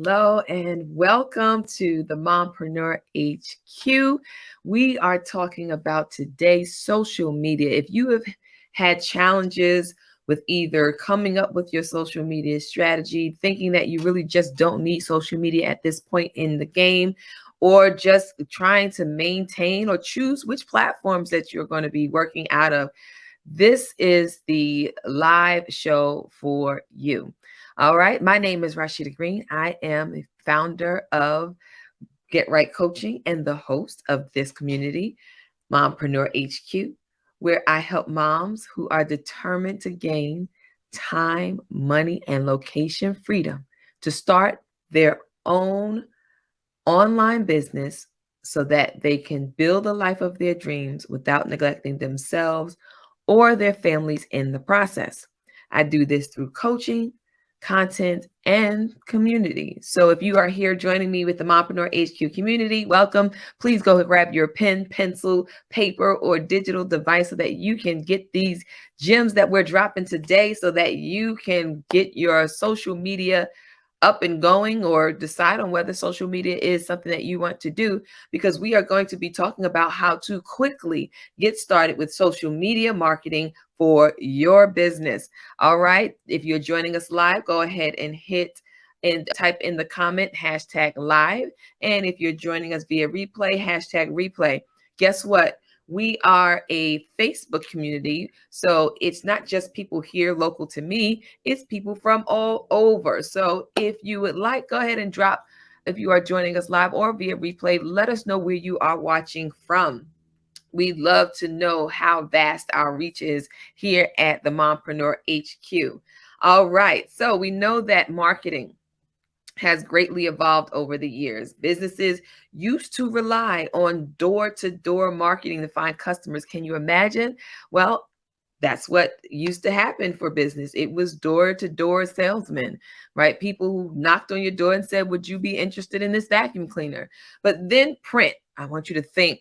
hello, and welcome to the Mompreneur HQ. We are talking about today's social media. If you have had challenges with either coming up with your social media strategy, thinking that you really just don't need social media at this point in the game, or just trying to maintain or choose which platforms that you're going to be working out of, this is the live show for you. All right. My name is Rashida Green. I am a founder of Get Right Coaching and the host of this community, Mompreneur HQ, where I help moms who are determined to gain time, money, and location freedom to start their own online business so that they can build a life of their dreams without neglecting themselves or their families in the process. I do this through coaching, content, and community. So if you are here joining me with the Mompreneur HQ community, welcome. Please go grab your pen, pencil, paper, or digital device so that you can get these gems that we're dropping today so that you can get your social media up and going, or decide on whether social media is something that you want to do, because we are going to be talking about how to quickly get started with social media marketing for your business. All right. If you're joining us live, go ahead and hit and type in the comment #live. And if you're joining us via replay, #replay. Guess what? We are a Facebook community. So it's not just people here local to me, it's people from all over. So if you would like, go ahead and drop, if you are joining us live or via replay, let us know where you are watching from. We'd love to know how vast our reach is here at the Mompreneur HQ. All right. So we know that marketing has greatly evolved over the years. Businesses used to rely on door-to-door marketing to find customers. Can you imagine? Well, that's what used to happen for business. It was door-to-door salesmen, right? People who knocked on your door and said, would you be interested in this vacuum cleaner? But then print. I want you to think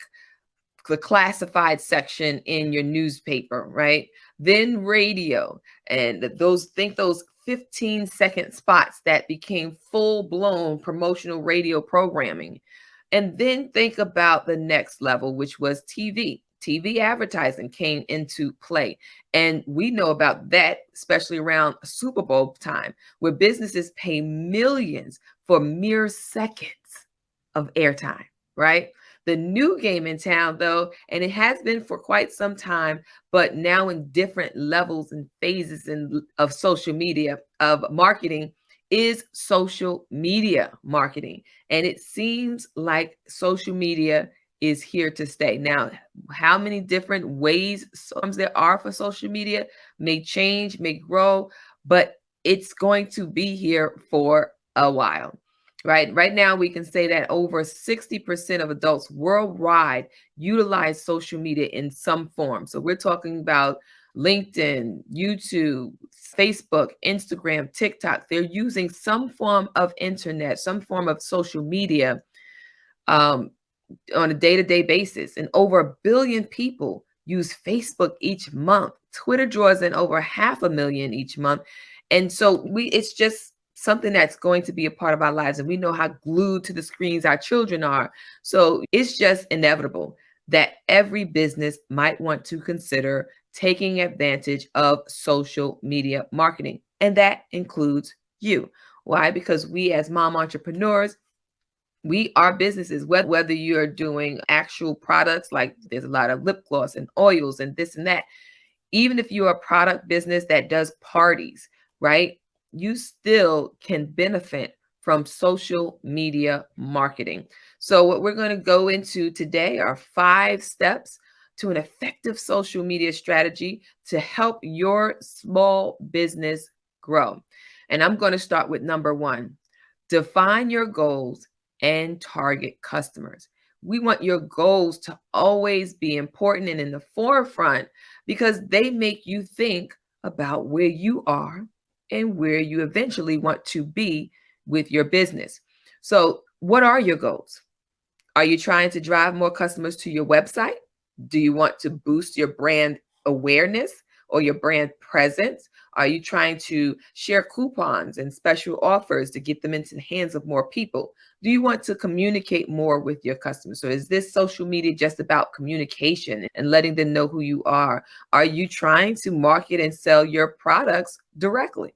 the classified section in your newspaper, right? Then radio, and those 15-second spots that became full-blown promotional radio programming. And then think about the next level, which was TV. TV advertising came into play. And we know about that, especially around Super Bowl time, where businesses pay millions for mere seconds of airtime, right? The new game in town, though, and it has been for quite some time, but now in different levels and phases of social media, of marketing, is social media marketing. And it seems like social media is here to stay. Now, how many different ways there are for social media may change, may grow, but it's going to be here for a while. Right now, we can say that over 60% of adults worldwide utilize social media in some form. So we're talking about LinkedIn, YouTube, Facebook, Instagram, TikTok. They're using some form of internet, some form of social media on a day-to-day basis. And over 1 billion people use Facebook each month. Twitter draws in over 500,000 each month. And so it's just something that's going to be a part of our lives. And we know how glued to the screens our children are. So it's just inevitable that every business might want to consider taking advantage of social media marketing. And that includes you. Why? Because we as mom entrepreneurs, we are businesses, whether you're doing actual products, like there's a lot of lip gloss and oils and this and that. Even if you're a product business that does parties, right? You still can benefit from social media marketing. So what we're going to go into today are 5 steps to an effective social media strategy to help your small business grow. And I'm going to start with number 1. Define your goals and target customers. We want your goals to always be important and in the forefront, because they make you think about where you are and where you eventually want to be with your business. So what are your goals? Are you trying to drive more customers to your website? Do you want to boost your brand awareness or your brand presence? Are you trying to share coupons and special offers to get them into the hands of more people? Do you want to communicate more with your customers? So is this social media just about communication and letting them know who you are? Are you trying to market and sell your products directly?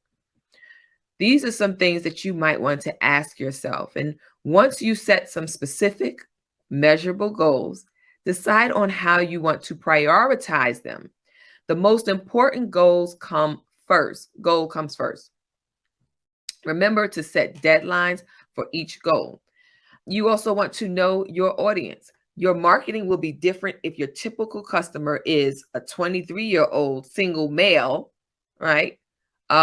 These are some things that you might want to ask yourself. And once you set some specific, measurable goals, decide on how you want to prioritize them. The most important goals come first. Goal comes first. Remember to set deadlines for each goal. You also want to know your audience. Your marketing will be different if your typical customer is a 23-year-old single male, right?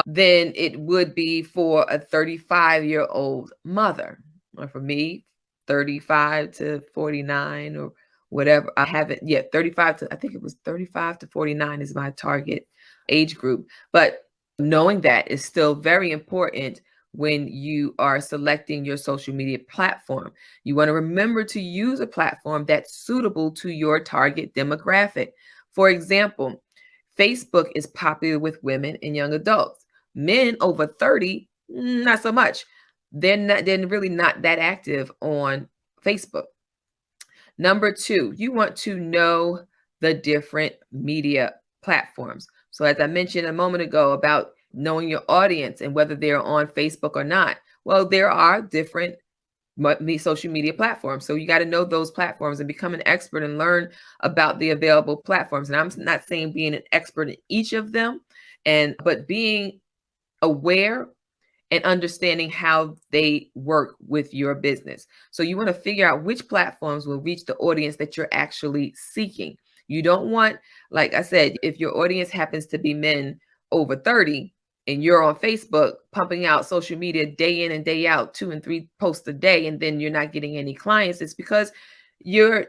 Than it would be for a 35-year-old mother. Or for me, 35 to 49 or whatever. I haven't yet. 35 to, I think it was 35 to 49 is my target age group. But knowing that is still very important when you are selecting your social media platform. You want to remember to use a platform that's suitable to your target demographic. For example, Facebook is popular with women and young adults. Men over 30, not so much. They're really not that active on Facebook. Number two, you want to know the different media platforms. So as I mentioned a moment ago about knowing your audience and whether they're on Facebook or not. Well, there are different social media platforms. So you got to know those platforms and become an expert and learn about the available platforms. And I'm not saying being an expert in each of them, but being aware and understanding how they work with your business. So you want to figure out which platforms will reach the audience that you're actually seeking. You don't want, like I said, if your audience happens to be men over 30 and you're on Facebook pumping out social media day in and day out, 2 and 3 posts a day, and then you're not getting any clients, it's because you're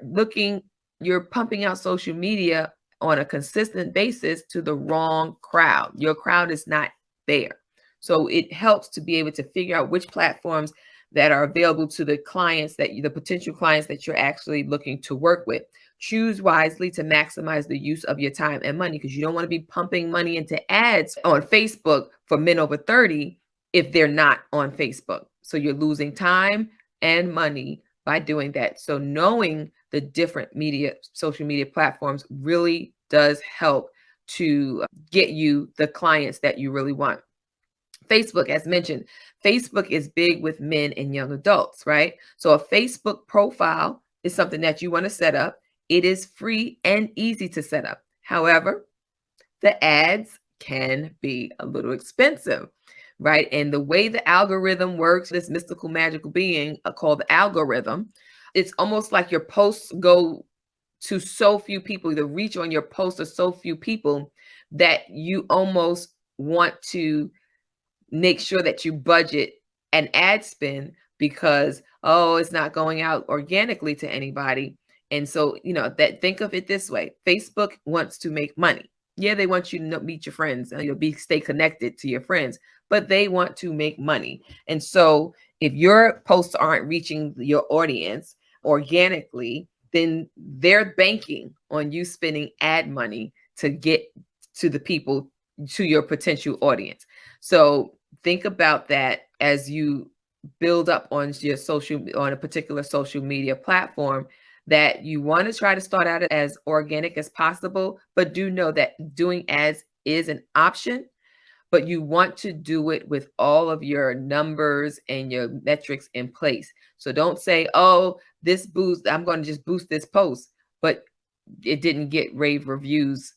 pumping out social media on a consistent basis to the wrong crowd. Your crowd is not there. So it helps to be able to figure out which platforms that are available to the potential clients that you're actually looking to work with. Choose wisely to maximize the use of your time and money, because you don't want to be pumping money into ads on Facebook for men over 30 if they're not on Facebook. So you're losing time and money by doing that. So knowing the different social media platforms really does help to get you the clients that you really want. Facebook, as mentioned, Facebook is big with men and young adults, right? So a Facebook profile is something that you want to set up. It is free and easy to set up. However, the ads can be a little expensive, right? And the way the algorithm works, this mystical, magical being called the algorithm, it's almost like your posts go to so few people, the reach on your posts are so few people that you almost want to make sure that you budget an ad spend because, it's not going out organically to anybody. And so, think of it this way. Facebook wants to make money. Yeah, they want you to meet your friends and stay connected to your friends, but they want to make money. And so if your posts aren't reaching your audience organically, then they're banking on you spending ad money to get to the people, to your potential audience. So think about that as you build up on a particular social media platform, that you want to try to start out as organic as possible, but do know that doing ads is an option, but you want to do it with all of your numbers and your metrics in place. So don't say, this boost, I'm going to just boost this post, but it didn't get rave reviews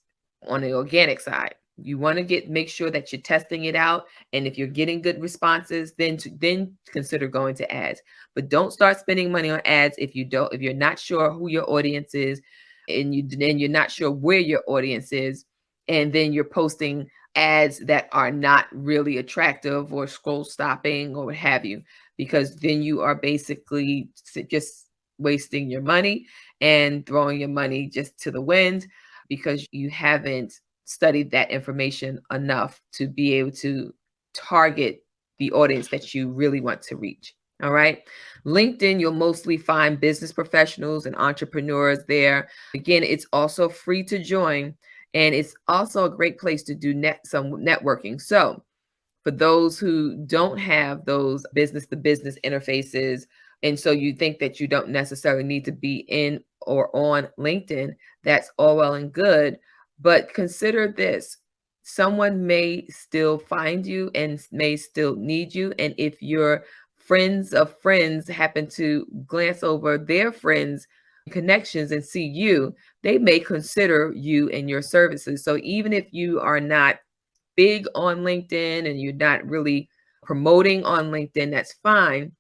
on the organic side. You want to make sure that you're testing it out. And if you're getting good responses, then consider going to ads. But don't start spending money on ads if you're not sure who your audience is, and you're not sure where your audience is, and then you're posting ads that are not really attractive or scroll stopping or what have you, because then you are basically just wasting your money and throwing your money just to the wind because you haven't studied that information enough to be able to target the audience that you really want to reach. All right. LinkedIn, you'll mostly find business professionals and entrepreneurs there. Again, it's also free to join. And it's also a great place to do some networking. So for those who don't have those business to business interfaces, and so you think that you don't necessarily need to be in or on LinkedIn, that's all well and good. But consider this: someone may still find you and may still need you. And if your friends of friends happen to glance over their friends' connections and see you, they may consider you and your services. So even if you are not big on LinkedIn and you're not really promoting on LinkedIn, that's fine.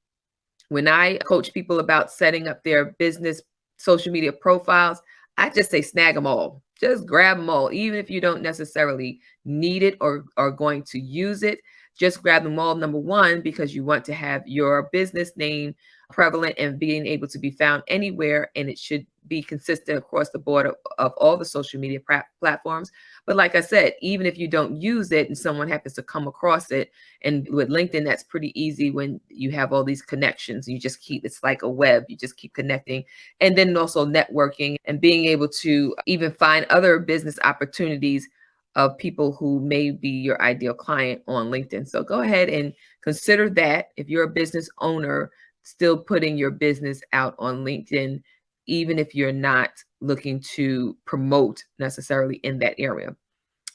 When I coach people about setting up their business social media profiles, I just say snag them all. Just grab them all. Even if you don't necessarily need it or are going to use it, just grab them all. Number one, because you want to have your business name prevalent and being able to be found anywhere, and it should be consistent across the board of all the social media platforms. But like I said, even if you don't use it and someone happens to come across it, and with LinkedIn, that's pretty easy when you have all these connections. You just keep, it's like a web, you just keep connecting. And then also networking and being able to even find other business opportunities of people who may be your ideal client on LinkedIn. So go ahead and consider that if you're a business owner, still putting your business out on LinkedIn, even if you're not looking to promote necessarily in that area.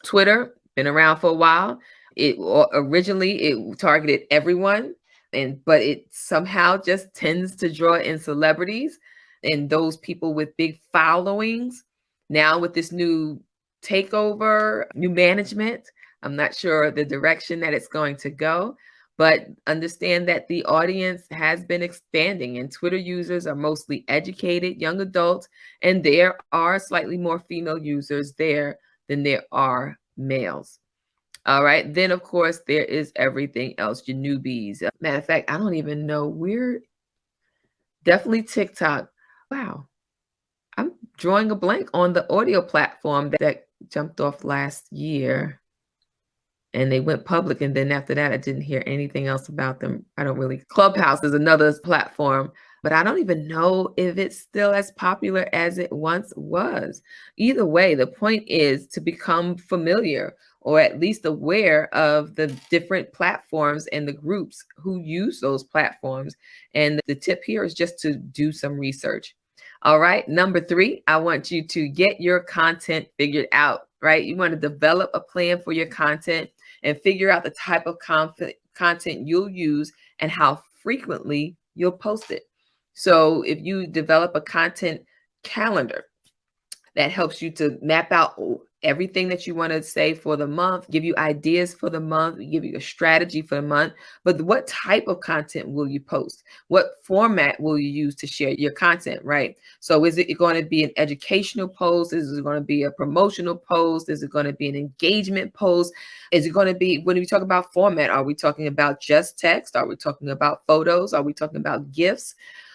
Twitter, been around for a while. It originally it targeted everyone, but it somehow just tends to draw in celebrities and those people with big followings. Now with this new takeover, new management, I'm not sure the direction that it's going to go, but understand that the audience has been expanding and Twitter users are mostly educated young adults, and there are slightly more female users there than there are males. All right. Then, of course, there is everything else, your newbies. Matter of fact, I don't even know. We're definitely TikTok. Wow. I'm drawing a blank on the audio platform that jumped off last year and they went public. And then after that, I didn't hear anything else about them. I don't really. Clubhouse is another platform, but I don't even know if it's still as popular as it once was. Either way, the point is to become familiar or at least aware of the different platforms and the groups who use those platforms. And the tip here is just to do some research. All right. Number 3, I want you to get your content figured out, right? You want to develop a plan for your content and figure out the type of content you'll use and how frequently you'll post it. So if you develop a content calendar that helps you to map out everything that you want to say for the month, give you ideas for the month, give you a strategy for the month. But what type of content will you post? What format will you use to share your content, right? So is it going to be an educational post? Is it going to be a promotional post? Is it going to be an engagement post? Is it going to be, when we talk about format, are we talking about just text? Are we talking about photos? Are we talking about GIFs?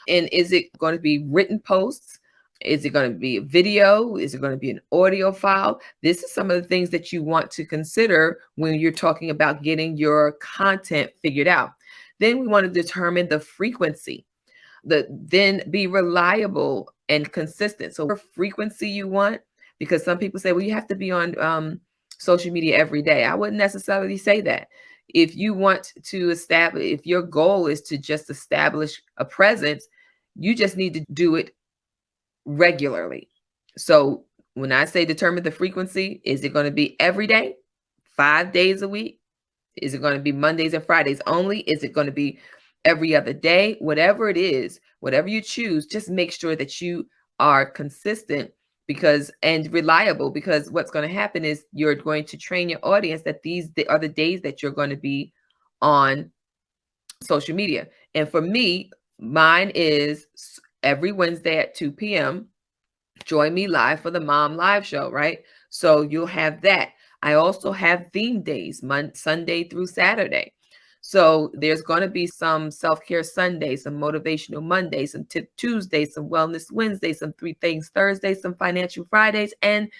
And is it going to be written posts? Is it going to be a video? Is it going to be an audio file? This is some of the things that you want to consider when you're talking about getting your content figured out. Then we want to determine the frequency. Then be reliable and consistent. So, what frequency you want, because some people say, well, you have to be on social media every day. I wouldn't necessarily say that. If you want to establish, if your goal is to just establish a presence, you just need to do it regularly. So when I say determine the frequency, is it going to be every day, 5 days a week? Is it going to be Mondays and Fridays only? Is it going to be every other day? Whatever it is, whatever you choose, just make sure that you are consistent and reliable, because what's going to happen is you're going to train your audience that these are the days that you're going to be on social media. And for me, mine is every Wednesday at 2 p.m. Join me live for the Mom Live Show, right? So you'll have that. I also have theme days, Sunday through Saturday. So there's going to be some self-care Sundays, some motivational Mondays, some tip Tuesdays, some wellness Wednesdays, some 3 things Thursdays, some financial Fridays. And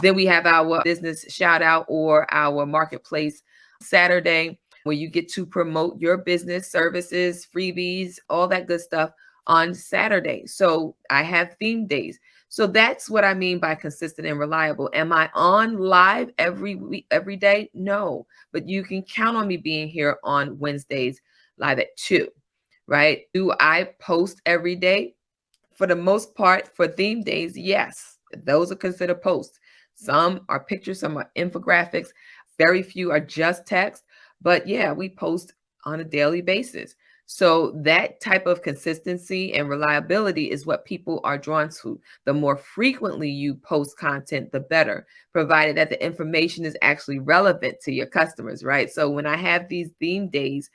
then we have our business shout out or our marketplace Saturday, where you get to promote your business services, freebies, all that good stuff on Saturday. So I have theme days. So that's what I mean by consistent and reliable. Am I on live every week, every day? No, but you can count on me being here on Wednesdays live at 2, right? Do I post every day? For the most part, for theme days, yes, those are considered posts. Some are pictures, some are infographics, very few are just text, but yeah, we post on a daily basis. So that type of consistency and reliability is what people are drawn to. The more frequently you post content, the better, provided that the information is actually relevant to your customers, right? So when I have these theme days,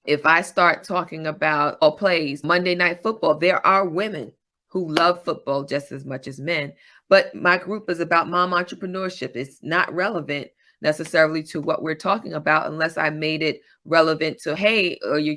if I start talking about all plays, Monday Night Football, there are women who love football just as much as men. But my group is about mom entrepreneurship. It's not relevant necessarily to what we're talking about unless I made it relevant to, hey, or your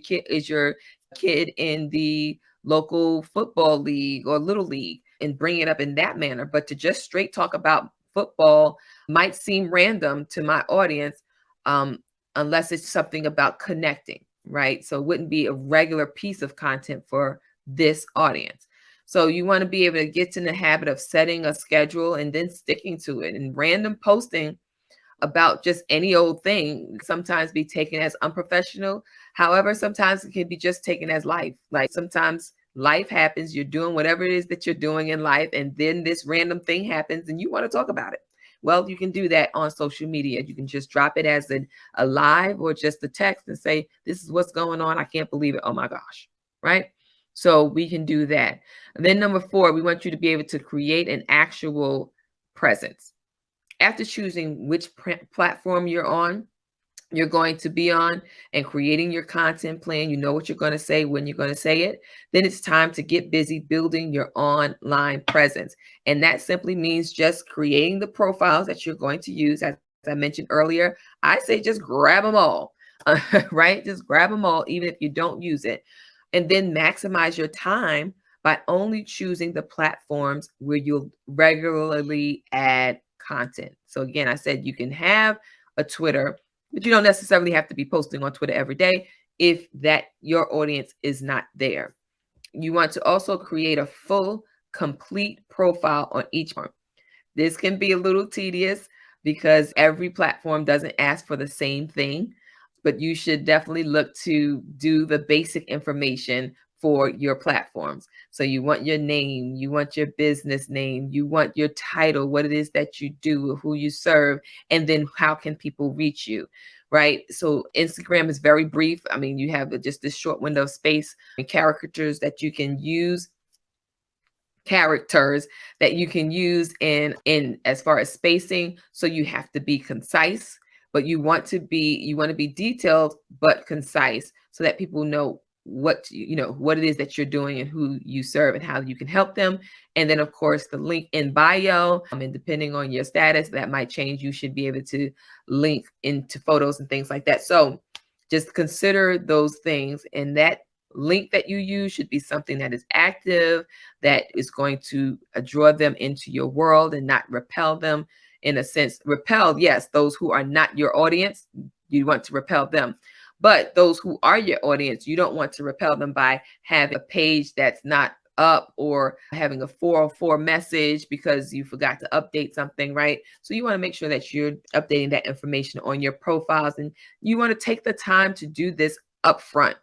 kid in the local football league or little league, and bring it up in that manner. But to just straight talk about football might seem random to my audience, unless it's something about connecting, right? So it wouldn't be a regular piece of content for this audience. So you want to be able to get in the habit of setting a schedule and then sticking to it. And random posting about just any old thing sometimes be taken as unprofessional. However, sometimes it can be just taken as life. Like sometimes life happens, you're doing whatever it is that you're doing in life, and then this random thing happens and you want to talk about it. Well, you can do that on social media. You can just drop it as a live or just a text and say, this is what's going on. I can't believe it. Oh my gosh. Right? So we can do that. And then number 4, we want you to be able to create an actual presence. After choosing which platform you're going to be on, and creating your content plan, you know what you're going to say, when you're going to say it, then it's time to get busy building your online presence. And that simply means just creating the profiles that you're going to use. As I mentioned earlier, I say just grab them all, right? Just grab them all, even if you don't use it. And then maximize your time by only choosing the platforms where you'll regularly add content. So again, I said you can have a Twitter, but you don't necessarily have to be posting on Twitter every day if that your audience is not there. You want to also create a full, complete profile on each one. This can be a little tedious because every platform doesn't ask for the same thing, but you should definitely look to do the basic information for your platforms. So you want your name, you want your business name, you want your title, what it is that you do, who you serve, and then how can people reach you, right? So Instagram is very brief. I mean, you have just this short window of space and characters that you can use in as far as spacing. So you have to be concise, but you want to be detailed but concise so that people know what what it is that you're doing and who you serve and how you can help them. And then of course the link in bio, and depending on your status that might change, you should be able to link into photos and things like that. So just consider those things, and that link that you use should be something that is active, that is going to draw them into your world and not repel them. In a sense, repel, yes, those who are not your audience, you want to repel them. But those who are your audience, you don't want to repel them by having a page that's not up or having a 404 message because you forgot to update something, right? So you want to make sure that you're updating that information on your profiles, and you want to take the time to do this upfront.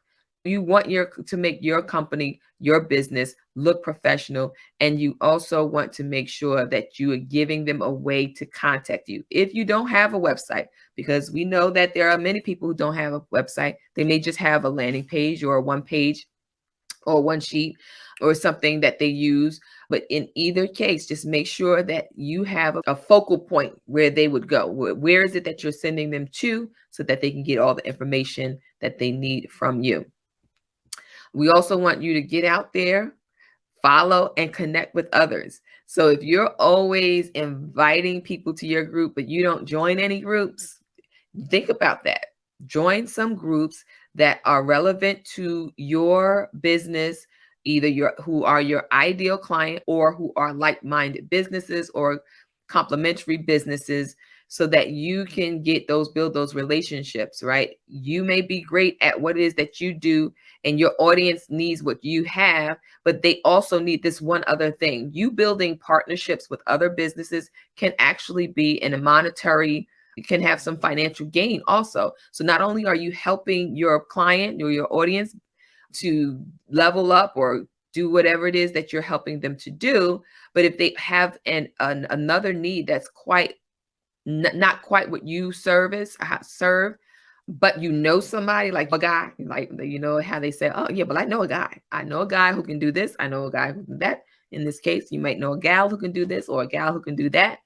You want to make your company, your business look professional, and you also want to make sure that you are giving them a way to contact you. If you don't have a website, because we know that there are many people who don't have a website, they may just have a landing page or a one page or one sheet or something that they use. But in either case, just make sure that you have a focal point where they would go. Where is it that you're sending them to so that they can get all the information that they need from you? We also want you to get out there, follow, and connect with others. So if you're always inviting people to your group, but you don't join any groups, think about that. Join some groups that are relevant to your business, either who are your ideal client or who are like-minded businesses or complementary businesses. so that you can build those relationships, right? You may be great at what it is that you do, and your audience needs what you have, but they also need this one other thing. You building partnerships with other businesses can actually be in a monetary, you can have some financial gain also. So not only are you helping your client or your audience to level up or do whatever it is that you're helping them to do, but if they have another need that's not quite what you serve, but you know somebody, like a guy, like, you know how they say, oh yeah, but I know a guy. I know a guy who can do this. I know a guy who can do that. In this case, you might know a gal who can do this or a gal who can do that.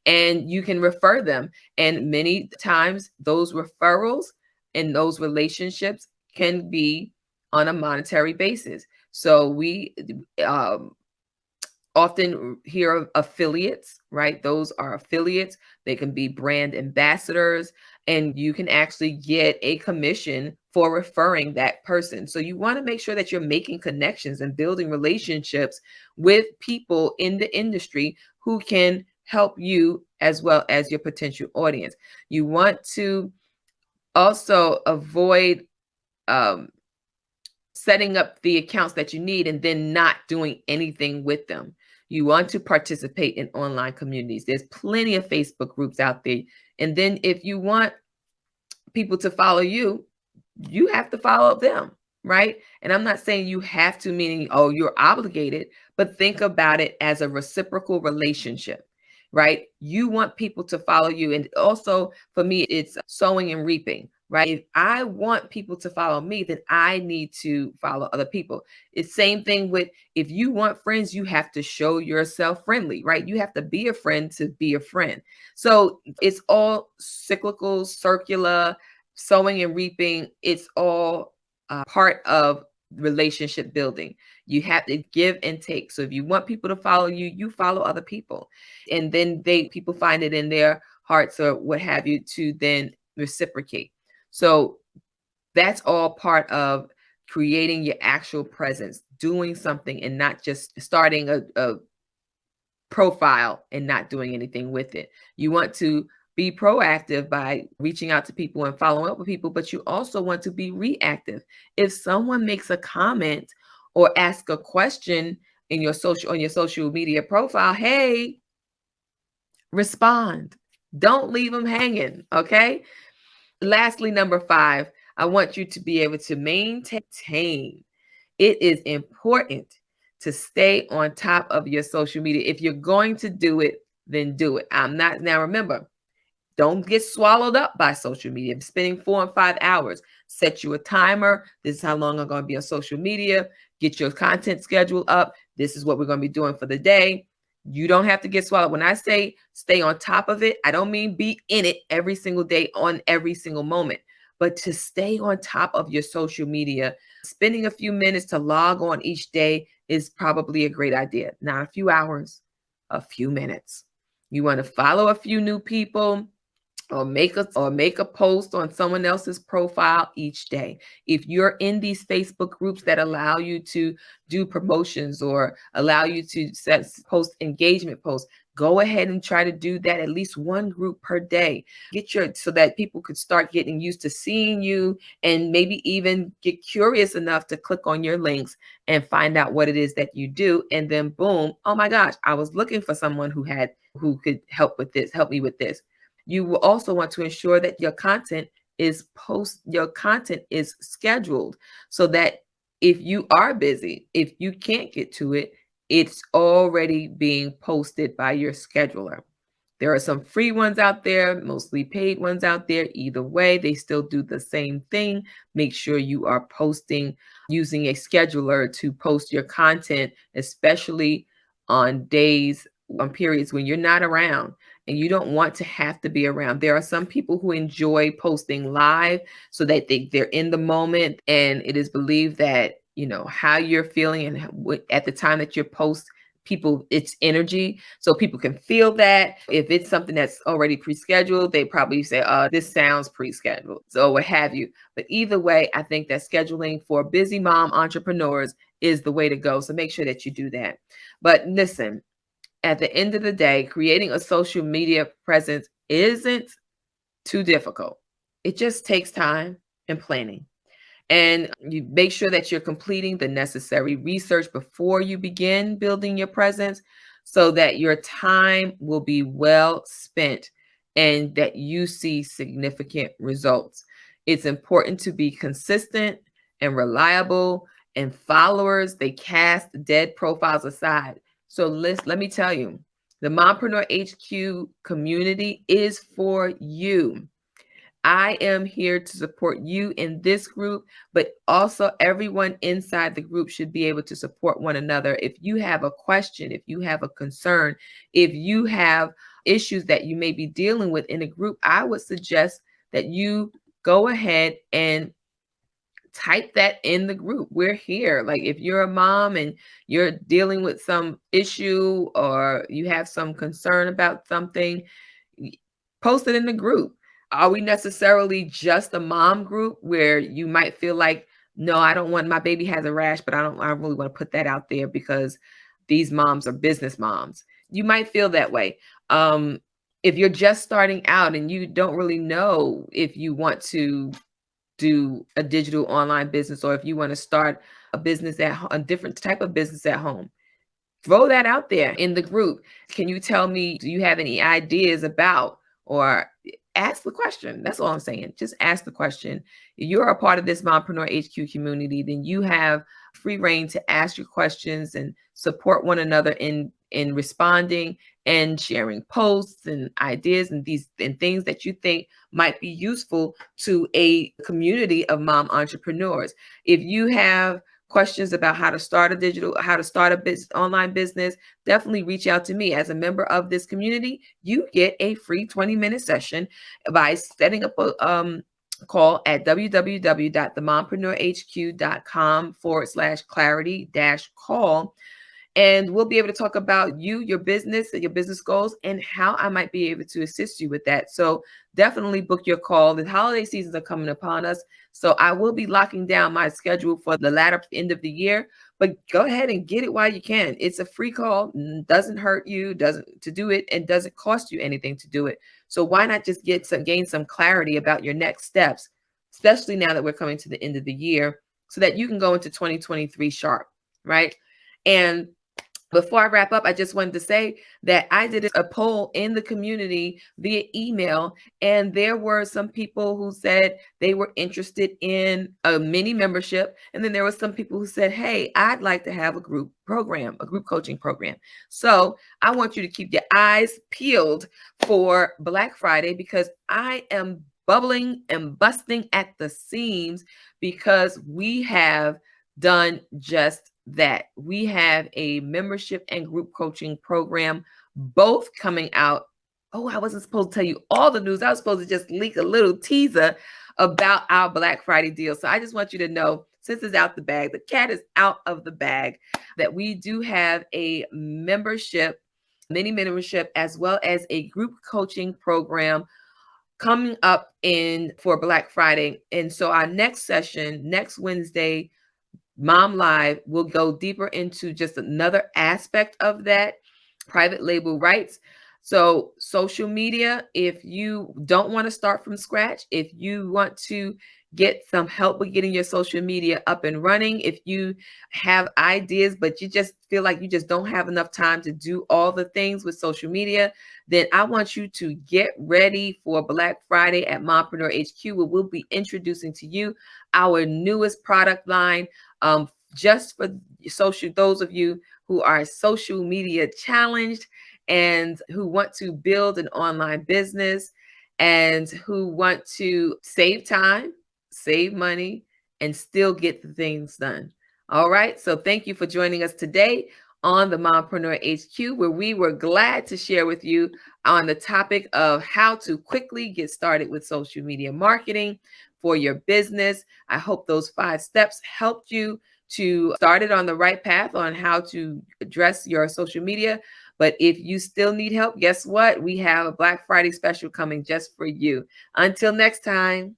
And you can refer them. And many times those referrals and those relationships can be on a monetary basis. So we often hear of affiliates, right? Those are affiliates. They can be brand ambassadors, and you can actually get a commission for referring that person. So you want to make sure that you're making connections and building relationships with people in the industry who can help you as well as your potential audience. You want to also avoid setting up the accounts that you need and then not doing anything with them. You want to participate in online communities. There's plenty of Facebook groups out there. And then if you want people to follow you, you have to follow them, right? And I'm not saying you have to, meaning, oh, you're obligated, but think about it as a reciprocal relationship, right? You want people to follow you. And also for me, it's sowing and reaping, right? If I want people to follow me, then I need to follow other people. It's same thing with, if you want friends, you have to show yourself friendly, right? You have to be a friend to be a friend. So it's all cyclical, circular, sowing and reaping. It's all part of relationship building. You have to give and take. So if you want people to follow you, you follow other people. And then people find it in their hearts or what have you to then reciprocate. So that's all part of creating your actual presence, doing something and not just starting a profile and not doing anything with it. You want to be proactive by reaching out to people and following up with people, but you also want to be reactive. If someone makes a comment or ask a question in on your social media profile, hey, respond. Don't leave them hanging, okay? Lastly, number 5, I want you to be able to maintain. It is important to stay on top of your social media. If you're going to do it, then do it. Now remember, don't get swallowed up by social media. Spending 4 and 5 hours. Set you a timer. This is how long I'm going to be on social media. Get your content schedule up. This is what we're going to be doing for the day. You don't have to get swallowed. When I say stay on top of it, I don't mean be in it every single day on every single moment, but to stay on top of your social media. Spending a few minutes to log on each day is probably a great idea. Not a few hours, a few minutes. You want to follow a few new people, or make a post on someone else's profile each day. If you're in these Facebook groups that allow you to do promotions or allow you to post engagement posts, go ahead and try to do that at least one group per day. So that people could start getting used to seeing you and maybe even get curious enough to click on your links and find out what it is that you do. And then boom, oh my gosh, I was looking for someone who could help me with this. You will also want to ensure that your content is scheduled so that if you are busy, if you can't get to it, it's already being posted by your scheduler. There are some free ones out there, mostly paid ones out there. Either way, they still do the same thing. Make sure you are posting using a scheduler to post your content, especially on periods when you're not around and you don't want to have to be around. There are some people who enjoy posting live so that they're in the moment, and it is believed that, how you're feeling and at the time that you post, it's energy, so people can feel that. If it's something that's already pre-scheduled, they probably say, this sounds pre-scheduled, so what have you. But either way, I think that scheduling for busy mom entrepreneurs is the way to go. So make sure that you do that. But listen, at the end of the day, creating a social media presence isn't too difficult. It just takes time and planning. And you make sure that you're completing the necessary research before you begin building your presence so that your time will be well spent and that you see significant results. It's important to be consistent and reliable, and followers, they cast dead profiles aside. So let me tell you, the Mompreneur HQ community is for you. I am here to support you in this group, but also everyone inside the group should be able to support one another. If you have a question, if you have a concern, if you have issues that you may be dealing with in a group, I would suggest that you go ahead and type that in the group. We're here. Like if you're a mom and you're dealing with some issue or you have some concern about something, post it in the group. Are we necessarily just a mom group where you might feel like, no, I don't want, my baby has a rash, but I really want to put that out there because these moms are business moms. You might feel that way. If you're just starting out and you don't really know if you want to do a digital online business or if you want to start a business a different type of business at home, throw that out there in the group. Can you tell me, do you have any ideas about, or ask the question? That's all I'm saying. Just ask the question. If you're a part of this Mompreneur HQ community, then you have free reign to ask your questions and support one another in responding and sharing posts and ideas and things that you think might be useful to a community of mom entrepreneurs. If you have questions about how to start a online business, definitely reach out to me. As a member of this community, you get a free 20-minute session by setting up a call at www.themompreneurhq.com/clarity-call. And we'll be able to talk about you, your business goals, and how I might be able to assist you with that. So definitely book your call. The holiday seasons are coming upon us. So I will be locking down my schedule for the latter end of the year, but go ahead and get it while you can. It's a free call, doesn't hurt you, doesn't do it, and doesn't cost you anything to do it. So why not just gain some clarity about your next steps, especially now that we're coming to the end of the year, so that you can go into 2023 sharp, right? And before I wrap up, I just wanted to say that I did a poll in the community via email, and there were some people who said they were interested in a mini membership. And then there were some people who said, hey, I'd like to have a group coaching program. So I want you to keep your eyes peeled for Black Friday, because I am bubbling and busting at the seams, because we have done just that. We have a membership and group coaching program, both coming out. Oh, I wasn't supposed to tell you all the news. I was supposed to just leak a little teaser about our Black Friday deal. So I just want you to know, since it's out the bag, the cat is out of the bag, that we do have a mini membership, as well as a group coaching program coming up for Black Friday. And so our next session, next Wednesday, Mom Live, will go deeper into just another aspect of that, private label rights. So social media, if you don't want to start from scratch, if you want to get some help with getting your social media up and running, if you have ideas, but you just feel like you just don't have enough time to do all the things with social media, then I want you to get ready for Black Friday at Mompreneur HQ, where we'll be introducing to you our newest product line, just for those of you who are social media challenged and who want to build an online business and who want to save time, save money, and still get the things done. All right. So thank you for joining us today on the Mompreneur HQ, where we were glad to share with you on the topic of how to quickly get started with social media marketing for your business. I hope those 5 steps helped you to start it on the right path on how to address your social media. But if you still need help, guess what? We have a Black Friday special coming just for you. Until next time.